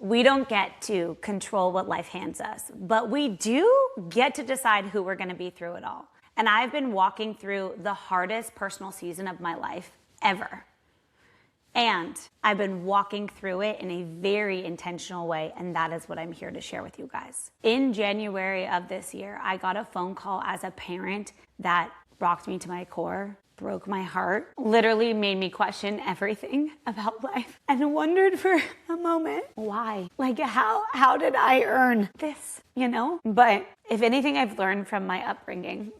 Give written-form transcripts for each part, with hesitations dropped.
We don't get to control what life hands us, but we do get to decide who we're going to be through it all. And I've been walking through the hardest personal season of my life ever. And I've been walking through it in a very intentional way, and that is what I'm here to share with you guys. In January of this year, I got a phone call as a parent that rocked me to my core, broke my heart, literally made me question everything about life, and wondered for a moment, why? Like, how did I earn this, you know? But if anything I've learned from my upbringing,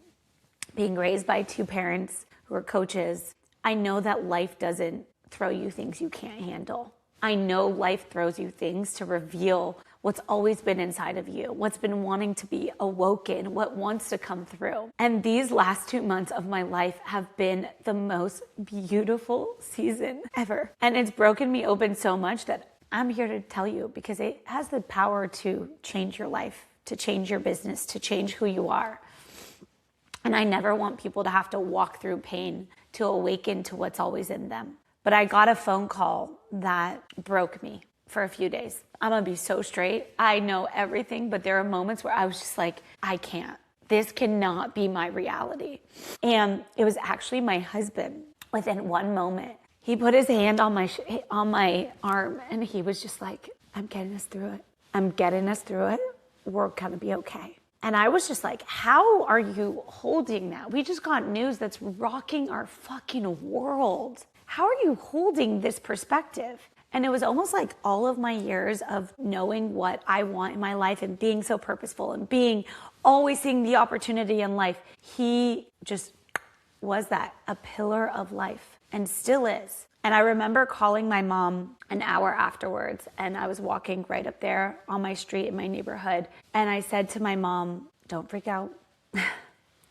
being raised by two parents who are coaches, I know that life doesn't throw you things you can't handle. I know life throws you things to reveal what's always been inside of you, what's been wanting to be awoken, what wants to come through. And these last 2 months of my life have been the most beautiful season ever. And it's broken me open so much that I'm here to tell you, because it has the power to change your life, to change your business, to change who you are. And I never want people to have to walk through pain to awaken to what's always in them. But I got a phone call that broke me for a few days. I'm gonna be so straight. I know everything, but there are moments where I was just like, I can't. This cannot be my reality. And it was actually my husband. Within one moment, he put his hand on my arm, and he was just like, I'm getting us through it. I'm getting us through it. We're gonna be okay. And I was just like, how are you holding that? We just got news that's rocking our fucking world. How are you holding this perspective? And it was almost like all of my years of knowing what I want in my life and being so purposeful and being always seeing the opportunity in life. He just was that, a pillar of life, and still is. And I remember calling my mom an hour afterwards, and I was walking right up there on my street in my neighborhood. And I said to my mom, don't freak out.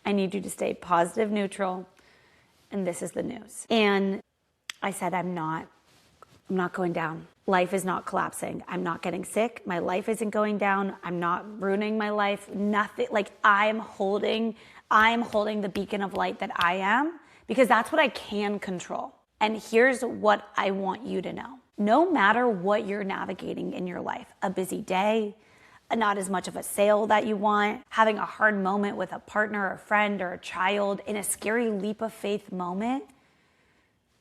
I need you to stay positive, neutral. And this is the news. And I said, I'm not going down. Life is not collapsing. I'm not getting sick. My life isn't going down. I'm not ruining my life. Nothing. Like, I'm holding the beacon of light that I am, because that's what I can control. And here's what I want you to know. No matter what you're navigating in your life, a busy day, not as much of a sale that you want, having a hard moment with a partner or a friend or a child, in a scary leap of faith moment,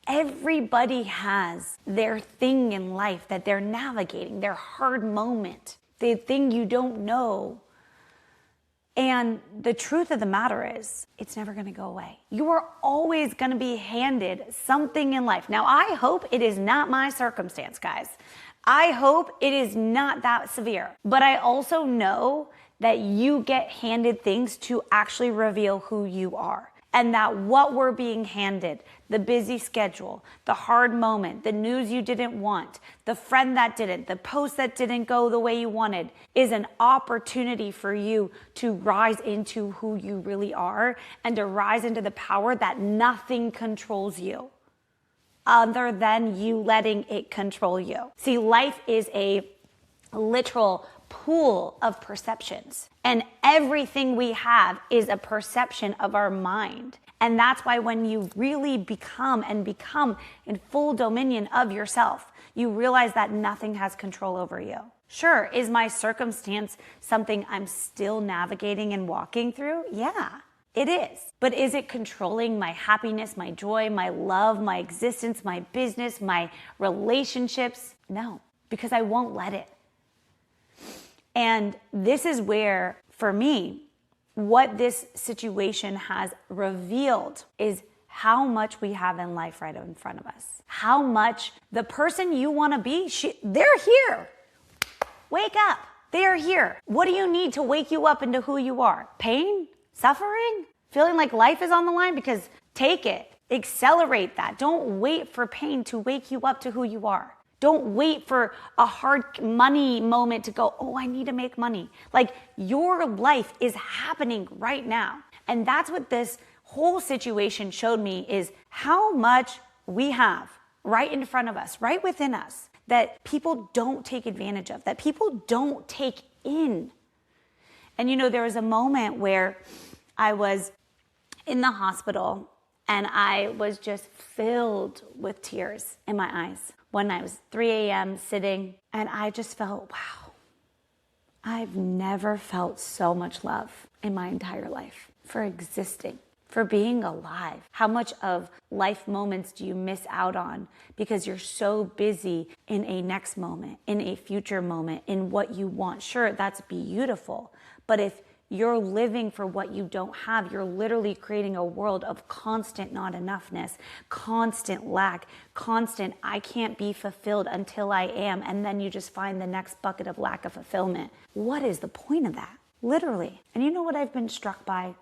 everybody has their thing in life that they're navigating, their hard moment, the thing you don't know. And the truth of the matter is, it's never gonna go away. You are always gonna be handed something in life. Now, I hope it is not my circumstance, guys. I hope it is not that severe. But I also know that you get handed things to actually reveal who you are. And that what we're being handed, the busy schedule, the hard moment, the news you didn't want, the friend that didn't, the post that didn't go the way you wanted, is an opportunity for you to rise into who you really are and to rise into the power that nothing controls you other than you letting it control you. See, life is a literal pool of perceptions, and everything we have is a perception of our mind. And that's why when you really become in full dominion of yourself, you realize that nothing has control over you. Sure, is my circumstance something I'm still navigating and walking through? Yeah, it is. But is it controlling my happiness, my joy, my love, my existence, my business, my relationships? No, because I won't let it. And this is where, for me, what this situation has revealed is how much we have in life right in front of us. How much the person you want to be, they're here. Wake up. They are here. What do you need to wake you up into who you are? Pain? Suffering? Feeling like life is on the line? Because take it. Accelerate that. Don't wait for pain to wake you up to who you are. Don't wait for a hard money moment to go, oh, I need to make money. Like, your life is happening right now. And that's what this whole situation showed me, is how much we have right in front of us, right within us, that people don't take advantage of, that people don't take in. And you know, there was a moment where I was in the hospital and I was just filled with tears in my eyes. when I was 3 a.m. sitting, and I just felt, wow, I've never felt so much love in my entire life for existing, for being alive. How much of life moments do you miss out on because you're so busy in a next moment, in a future moment, in what you want? Sure, that's beautiful. But if you're living for what you don't have, you're literally creating a world of constant not enoughness, constant lack, constant I can't be fulfilled until I am, and then you just find the next bucket of lack of fulfillment. What is the point of that? Literally. And you know what I've been struck by?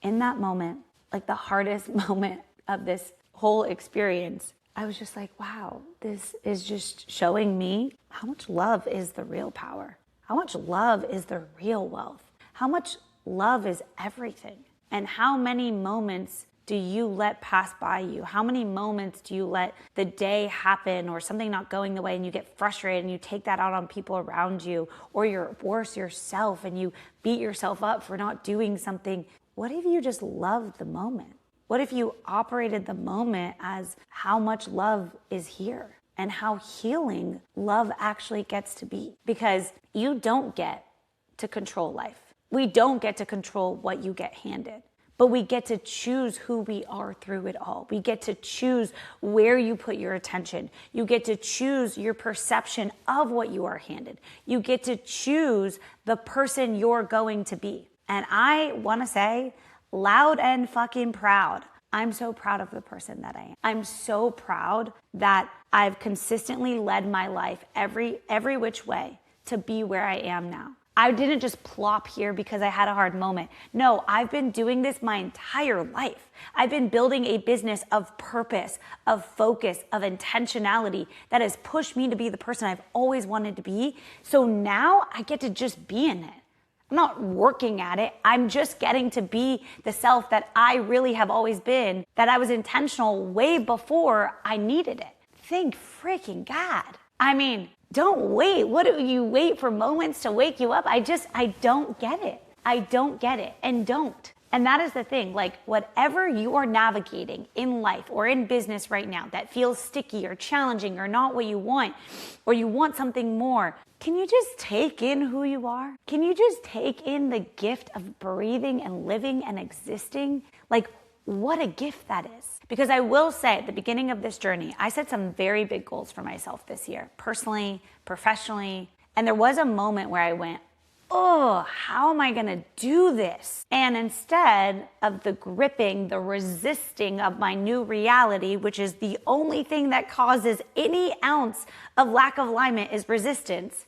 In that moment, like the hardest moment of this whole experience, I was just like, wow, this is just showing me how much love is the real power. How much love is the real wealth. How much love is everything. And how many moments do you let pass by you? How many moments do you let the day happen or something not going the way and you get frustrated and you take that out on people around you, or you're worse yourself and you beat yourself up for not doing something? What if you just loved the moment? What if you operated the moment as how much love is here and how healing love actually gets to be? Because you don't get to control life. We don't get to control what you get handed, but we get to choose who we are through it all. We get to choose where you put your attention. You get to choose your perception of what you are handed. You get to choose the person you're going to be. And I want to say loud and fucking proud, I'm so proud of the person that I am. I'm so proud that I've consistently led my life every which way to be where I am now. I didn't just plop here because I had a hard moment. No, I've been doing this my entire life. I've been building a business of purpose, of focus, of intentionality that has pushed me to be the person I've always wanted to be. So now I get to just be in it. I'm not working at it. I'm just getting to be the self that I really have always been, that I was intentional way before I needed it. Thank freaking God. I mean, don't wait. What do you wait for moments to wake you up? I don't get it. I don't get it, and don't. And that is the thing, like whatever you are navigating in life or in business right now that feels sticky or challenging or not what you want, or you want something more, can you just take in who you are? Can you just take in the gift of breathing and living and existing? Like, what a gift that is. Because I will say at the beginning of this journey, I set some very big goals for myself this year, personally, professionally. And there was a moment where I went, oh, how am I going to do this? And instead of the gripping, the resisting of my new reality, which is the only thing that causes any ounce of lack of alignment is resistance,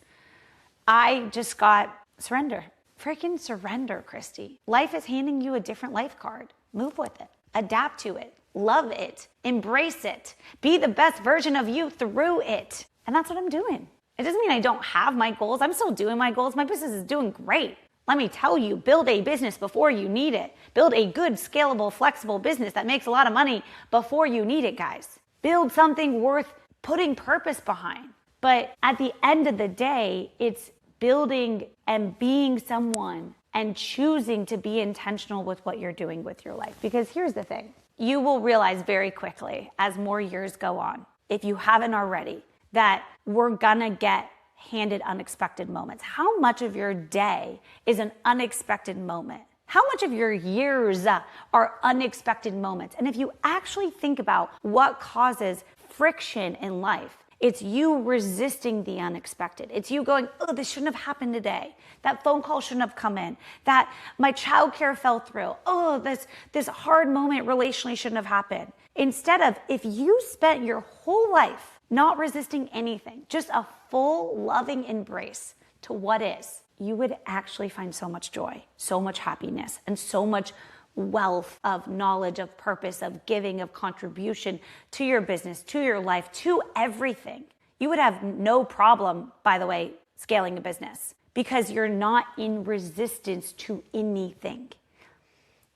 I just got surrender. Freaking surrender, Christy. Life is handing you a different life card. Move with it. Adapt to it. Love it. Embrace it. Be the best version of you through it. And that's what I'm doing. It doesn't mean I don't have my goals. I'm still doing my goals. My business is doing great. Let me tell you, build a business before you need it. Build a good, scalable, flexible business that makes a lot of money before you need it, guys. Build something worth putting purpose behind. But at the end of the day, it's building and being someone and choosing to be intentional with what you're doing with your life. Because here's the thing. You will realize very quickly as more years go on, if you haven't already, that we're gonna get handed unexpected moments. How much of your day is an unexpected moment? How much of your years are unexpected moments? And if you actually think about what causes friction in life, it's you resisting the unexpected. It's you going, oh, this shouldn't have happened today. That phone call shouldn't have come in. That my childcare fell through. Oh, this hard moment relationally shouldn't have happened. Instead of, if you spent your whole life not resisting anything, just a full loving embrace to what is, you would actually find so much joy, so much happiness, and so much wealth of knowledge, of purpose, of giving, of contribution to your business, to your life, to everything. You would have no problem, by the way, scaling a business because you're not in resistance to anything.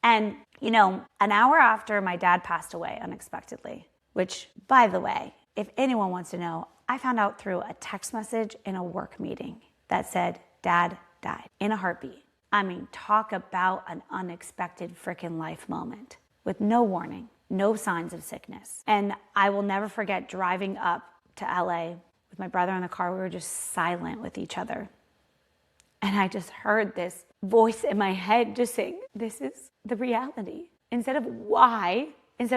And, you know, an hour after my dad passed away unexpectedly, which, by the way, if anyone wants to know, I found out through a text message in a work meeting that said, Dad died in a heartbeat. I mean, talk about an unexpected freaking life moment with no warning, no signs of sickness. And I will never forget driving up to LA with my brother in the car. We were just silent with each other. And I just heard this voice in my head just saying, this is the reality. Instead of why is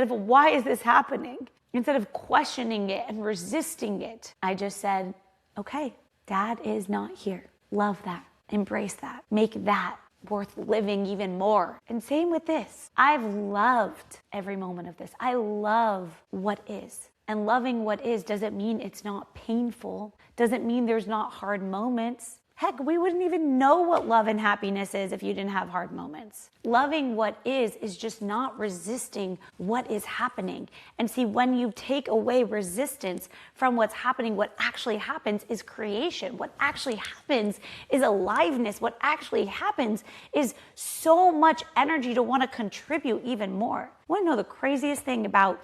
this happening? Instead of questioning it and resisting it, I just said, okay, Dad is not here. Love that. Embrace that. Make that worth living even more. And same with this. I've loved every moment of this. I love what is. And loving what is doesn't mean it's not painful. Doesn't mean there's not hard moments. Heck, we wouldn't even know what love and happiness is if you didn't have hard moments. Loving what is just not resisting what is happening. And see, when you take away resistance from what's happening, what actually happens is creation. What actually happens is aliveness. What actually happens is so much energy to want to contribute even more. Want to know the craziest thing about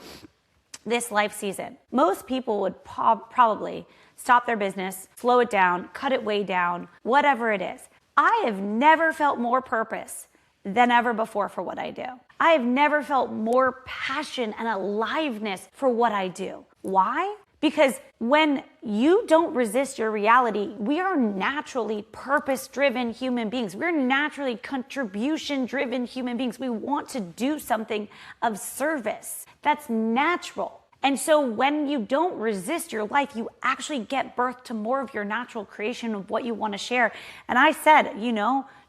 this life season? Most people would probably stop their business, slow it down, cut it way down, whatever it is. I have never felt more purpose than ever before for what I do. I have never felt more passion and aliveness for what I do. Why? Because when you don't resist your reality, we are naturally purpose-driven human beings. We're naturally contribution-driven human beings. We want to do something of service. That's natural. And so when you don't resist your life, you actually get birth to more of your natural creation of what you want to share. And I said,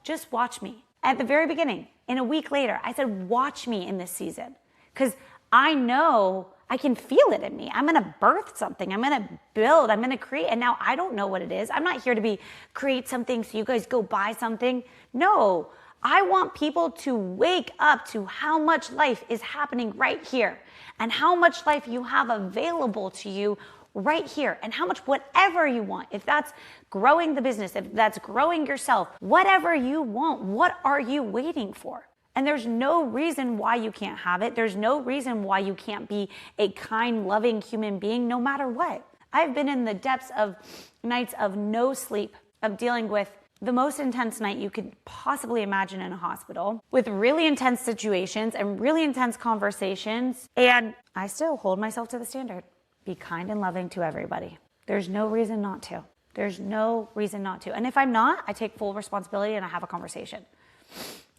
just watch me. At the very beginning, in a week later, I said, watch me in this season. Because I know I can feel it in me. I'm going to birth something. I'm going to build. I'm going to create. And now I don't know what it is. I'm not here to create something so you guys go buy something. No, I want people to wake up to how much life is happening right here and how much life you have available to you right here and how much whatever you want. If that's growing the business, if that's growing yourself, whatever you want, what are you waiting for? And there's no reason why you can't have it. There's no reason why you can't be a kind, loving human being no matter what. I've been in the depths of nights of no sleep, of dealing with the most intense night you could possibly imagine in a hospital, with really intense situations and really intense conversations. And I still hold myself to the standard. Be kind and loving to everybody. There's no reason not to. There's no reason not to. And if I'm not, I take full responsibility and I have a conversation.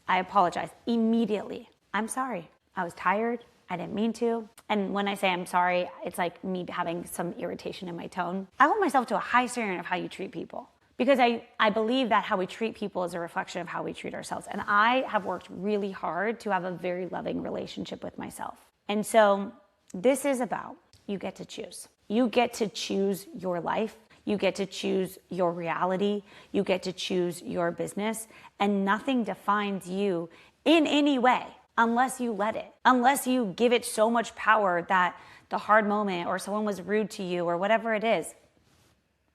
I apologize immediately. I'm sorry. I was tired. I didn't mean to. And when I say I'm sorry, it's like me having some irritation in my tone. I hold myself to a high standard of how you treat people. Because I believe that how we treat people is a reflection of how we treat ourselves. And I have worked really hard to have a very loving relationship with myself. And so this is about, you get to choose. You get to choose your life. You get to choose your reality. You get to choose your business. And nothing defines you in any way unless you let it. Unless you give it so much power that the hard moment or someone was rude to you or whatever it is,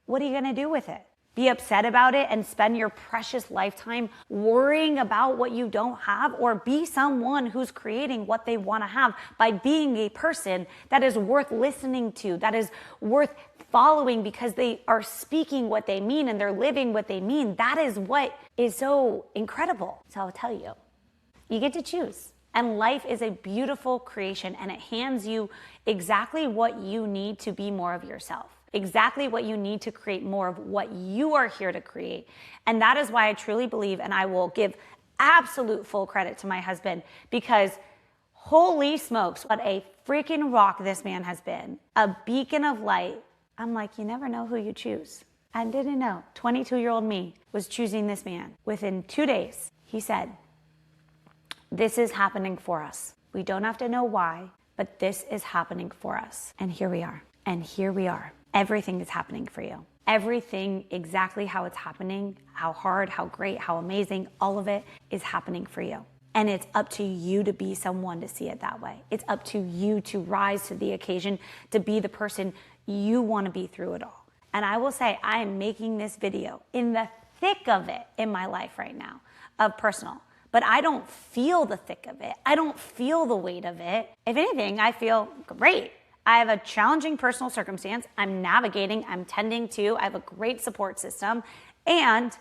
what are you going to do with it? Be upset about it and spend your precious lifetime worrying about what you don't have, or be someone who's creating what they want to have by being a person that is worth listening to, that is worth following because they are speaking what they mean and they're living what they mean. That is what is so incredible. So I'll tell you, you get to choose. And life is a beautiful creation and it hands you exactly what you need to be more of yourself. Exactly what you need to create more of what you are here to create. And that is why I truly believe, and I will give absolute full credit to my husband, because holy smokes, what a freaking rock this man has been. A beacon of light. I'm like, you never know who you choose. I didn't know. 22-year-old me was choosing this man. Within 2 days, he said, this is happening for us. We don't have to know why, but this is happening for us. And here we are. And here we are. Everything is happening for you. Everything exactly how it's happening, how hard, how great, how amazing, all of it is happening for you. And it's up to you to be someone to see it that way. It's up to you to rise to the occasion, to be the person you want to be through it all. And I will say, I am making this video in the thick of it in my life right now of personal. But I don't feel the thick of it. I don't feel the weight of it. If anything, I feel great. I have a challenging personal circumstance. I'm navigating, I'm tending to, I have a great support system, and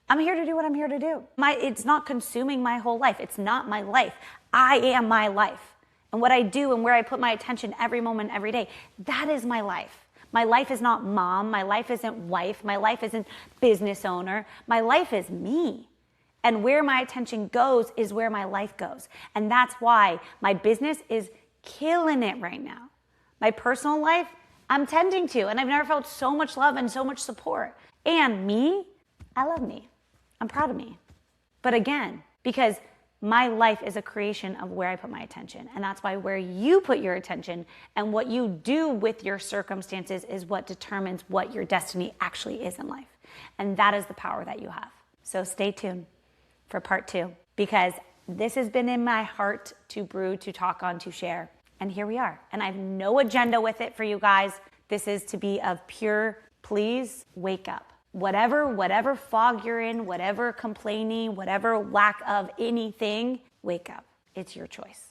I'm here to do what I'm here to do. It's not consuming my whole life. It's not my life. I am my life. And what I do and where I put my attention every moment, every day, that is my life. My life is not mom. My life isn't wife. My life isn't business owner. My life is me. And where my attention goes is where my life goes. And that's why my business is killing it right now. My personal life, I'm tending to, and I've never felt so much love and so much support. And me, I love me. I'm proud of me. But again, because my life is a creation of where I put my attention. And that's why where you put your attention and what you do with your circumstances is what determines what your destiny actually is in life. And that is the power that you have. So stay tuned for part 2, because this has been in my heart to brew, to talk on, to share. And here we are. And I have no agenda with it for you guys. This is to be of pure, please wake up. Whatever fog you're in, whatever complaining, whatever lack of anything, wake up. It's your choice.